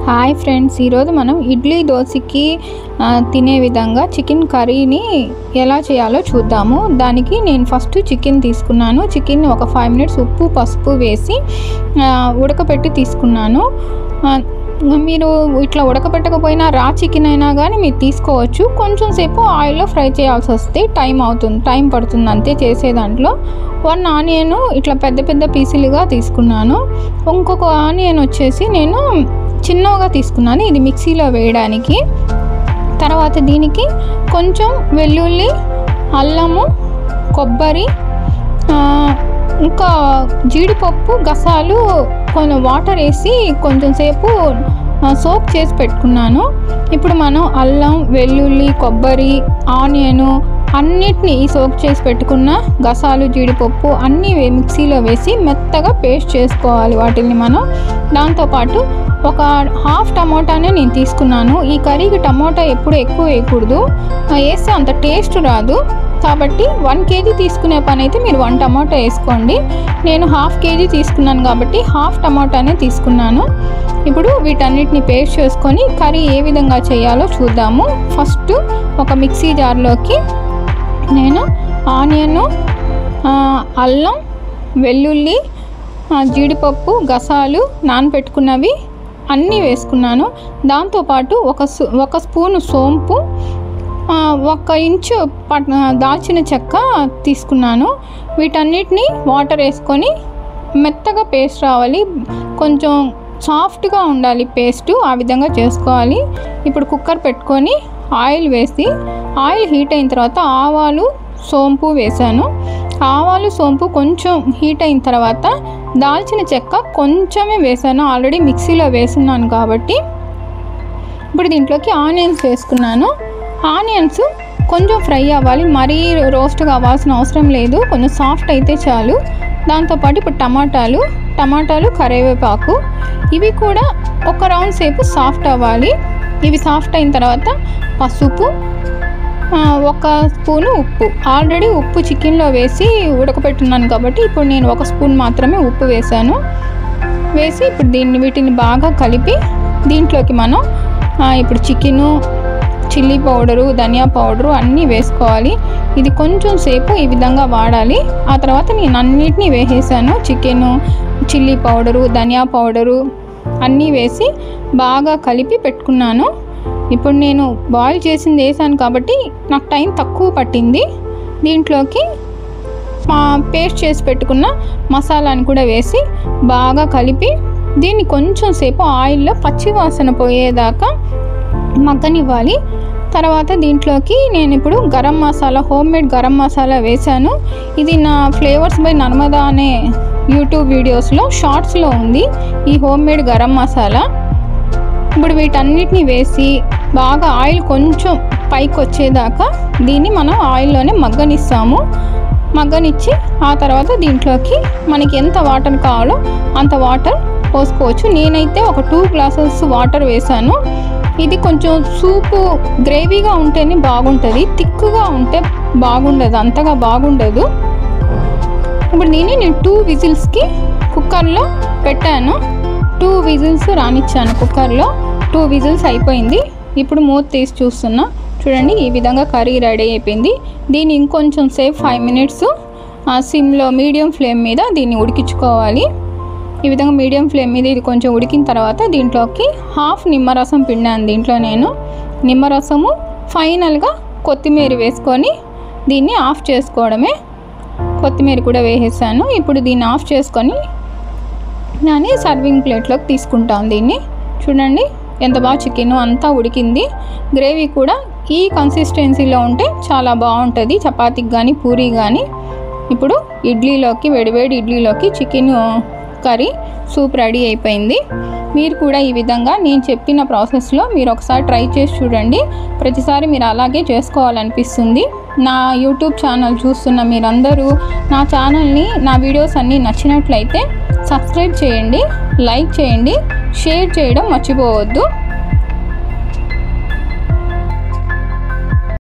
Hi friends, ఈరోజు మనం ఇడ్లీ దోశకి తినే విధంగా చికెన్ కర్రీని ఎలా చేయాలో చూద్దాము. దానికి నేను ఫస్ట్ చికెన్ తీసుకున్నాను. చికెన్ని ఒక 5 మినిట్స్ ఉప్పు పసుపు వేసి ఉడకపెట్టి తీసుకున్నాను. మీరు ఇట్లా ఉడకపెట్టకపోయినా రా చికెన్ అయినా కానీ మీరు తీసుకోవచ్చు. కొంచెం సేపు ఆయిల్లో ఫ్రై చేయాల్సి వస్తే టైం పడుతుంది అంతే చేసే దాంట్లో. 1 ఆనియన్ ఇట్లా పెద్ద పెద్ద పీసులుగా తీసుకున్నాను. ఇంకొక ఆనియన్ వచ్చేసి నేను చిన్నగా తీసుకున్నాను, ఇది మిక్సీలో వేయడానికి. తర్వాత దీనికి కొంచెం వెల్లుల్లి, అల్లము, కొబ్బరి, ఇంకా జీడిపప్పు గసాలు కొంచెం వాటర్ వేసి కొంచెం సేపు సోక్ చేసి పెట్టుకున్నాను. ఇప్పుడు మనం అల్లం, వెల్లుల్లి, కొబ్బరి, ఆనియను అన్నిటినీ సోక్ చేసి పెట్టుకున్న గసాలు, జీడిపప్పు అన్నీ మిక్సీలో వేసి మెత్తగా పేస్ట్ చేసుకోవాలి వాటిని మనం. దాంతోపాటు ఒక హాఫ్ టమోటానే నేను తీసుకున్నాను. ఈ కర్రీకి టమోటా ఎప్పుడు ఎక్కువ వేయకూడదు, వేస్తే అంత టేస్ట్ రాదు. కాబట్టి 1 కేజీ తీసుకునే పని అయితే మీరు 1 టమాటా వేసుకోండి. నేను హాఫ్ కేజీ తీసుకున్నాను కాబట్టి హాఫ్ టమాటానే తీసుకున్నాను. ఇప్పుడు వీటన్నిటిని పేస్ట్ చేసుకొని కర్రీ ఏ విధంగా చేయాలో చూద్దాము. ఫస్ట్ ఒక మిక్సీ జార్లోకి నేను ఆనియను, అల్లం, వెల్లుల్లి, జీడిపప్పు గసాలు నానబెట్టుకున్నవి అన్నీ వేసుకున్నాను. దాంతోపాటు ఒక స్పూను సోంపు, 1 ఇంచు దాల్చిన చెక్క తీసుకున్నాను. వీటన్నిటిని వాటర్ వేసుకొని మెత్తగా పేస్ట్ రావాలి, కొంచెం సాఫ్ట్గా ఉండాలి పేస్ట్, ఆ విధంగా చేసుకోవాలి. ఇప్పుడు కుక్కర్ పెట్టుకొని ఆయిల్ వేసి ఆయిల్ హీట్ అయిన తర్వాత ఆవాలు, సోంపు వేసాను. ఆవాలు, సోంపు కొంచెం హీట్ అయిన తర్వాత దాల్చిన చెక్క కొంచెమే వేసాను, ఆల్రెడీ మిక్సీలో వేసున్నాను కాబట్టి. ఇప్పుడు దీంట్లోకి ఆనియన్స్ వేసుకున్నాను. ఆనియన్స్ కొంచెం ఫ్రై అవ్వాలి, మరీ రోస్ట్గా అవ్వాల్సిన అవసరం లేదు, కొంచెం సాఫ్ట్ అయితే చాలు. దాంతోపాటు ఇప్పుడు టమాటాలు, కరివేపాకు ఇవి కూడా ఒక రౌండ్ సేపు సాఫ్ట్ అవ్వాలి. ఇవి సాఫ్ట్ అయిన తర్వాత పసుపు, 1 స్పూను ఉప్పు. ఆల్రెడీ ఉప్పు చికెన్లో వేసి ఉడకపెట్టున్నాను కాబట్టి ఇప్పుడు నేను 1 స్పూన్ మాత్రమే ఉప్పు వేసాను. వేసి ఇప్పుడు వీటిని బాగా కలిపి దీంట్లోకి మనం ఇప్పుడు చికెను, చిల్లీ పౌడరు, ధనియా పౌడరు అన్నీ వేసుకోవాలి. ఇది కొంచెం సేపు ఈ విధంగా వాడాలి. ఆ తర్వాత నేను అన్నిటినీ వేసేసాను, చికెను, చిల్లీ పౌడరు, ధనియా పౌడరు అన్నీ వేసి బాగా కలిపి పెట్టుకున్నాను. ఇప్పుడు నేను బాయిల్ చేసింది వేసాను కాబట్టి నాకు టైం తక్కువ పట్టింది. దీంట్లోకి పేస్ట్ చేసి పెట్టుకున్న మసాలాని కూడా వేసి బాగా కలిపి దీన్ని కొంచెం సేపు ఆయిల్లో పచ్చి వాసన పోయేదాకా మగ్గనివ్వాలి. తర్వాత దీంట్లోకి నేను ఇప్పుడు గరం మసాలా, హోమ్మేడ్ గరం మసాలా వేశాను. ఇది నా ఫ్లేవర్స్ బై నర్మదా అనే యూట్యూబ్ వీడియోస్లో షార్ట్స్లో ఉంది ఈ హోమ్మేడ్ గరం మసాలా. ఇప్పుడు వీటన్నిటిని వేసి బాగా ఆయిల్ కొంచెం పైకి వచ్చేదాకా దీన్ని మనం ఆయిల్లోనే మగ్గనిచ్చి ఆ తర్వాత దీంట్లోకి మనకి ఎంత వాటర్ కావాలో అంత వాటర్ పోసుకోవచ్చు. నేనైతే ఒక 2 గ్లాసెస్ వాటర్ వేసాను. ఇది కొంచెం సూపు గ్రేవీగా ఉంటేనే బాగుంటుంది, థిక్గా ఉంటే బాగుండదు, అంతగా బాగుండదు. ఇప్పుడు దీన్ని నేను 2 విజిల్స్కి కుక్కర్లో పెట్టాను. 2 విజిల్స్ రానిచ్చాను కుక్కర్లో. 2 విజిల్స్ అయిపోయింది. ఇప్పుడు మూత తీసి చూస్తున్నా, చూడండి ఈ విధంగా కర్రీ రెడీ అయిపోయింది. దీన్ని ఇంకొంచెం సేపు 5 మినిట్స్ సిమ్లో మీడియం ఫ్లేమ్ మీద దీన్ని ఉడికించుకోవాలి. ఈ విధంగా మీడియం ఫ్లేమ్ మీద ఇది కొంచెం ఉడికిన తర్వాత దీంట్లోకి హాఫ్ నిమ్మరసం పిండాను. దీంట్లో నేను నిమ్మరసము, ఫైనల్గా కొత్తిమీర వేసుకొని దీన్ని ఆఫ్ చేసుకోవడమే. కొత్తిమీర కూడా వేసేసాను. ఇప్పుడు దీన్ని ఆఫ్ చేసుకొని నేను సర్వింగ్ ప్లేట్లోకి తీసుకుంటాను. దీన్ని చూడండి ఎంత బాగా చికెన్ అంతా ఉడికింది. గ్రేవీ కూడా ఈ కన్సిస్టెన్సీలో ఉంటే చాలా బాగుంటుంది చపాతీకి కానీ పూరీ కానీ. ఇప్పుడు ఇడ్లీలోకి, వేడివేడి ఇడ్లీలోకి చికెన్ కర్రీ సూప్ రెడీ అయిపోయింది. మీరు కూడా ఈ విధంగా నేను చెప్పిన ప్రాసెస్లో మీరు ఒకసారి ట్రై చేసి చూడండి. ప్రతిసారి మీరు అలాగే చేసుకోవాలనిపిస్తుంది. నా యూట్యూబ్ ఛానల్ చూస్తున్న మీరందరూ నా ఛానల్ని, నా వీడియోస్ అన్నీ నచ్చినట్లయితే సబ్స్క్రైబ్ చేయండి, లైక్ చేయండి, షేర్ చేయడం మర్చిపోవద్దు.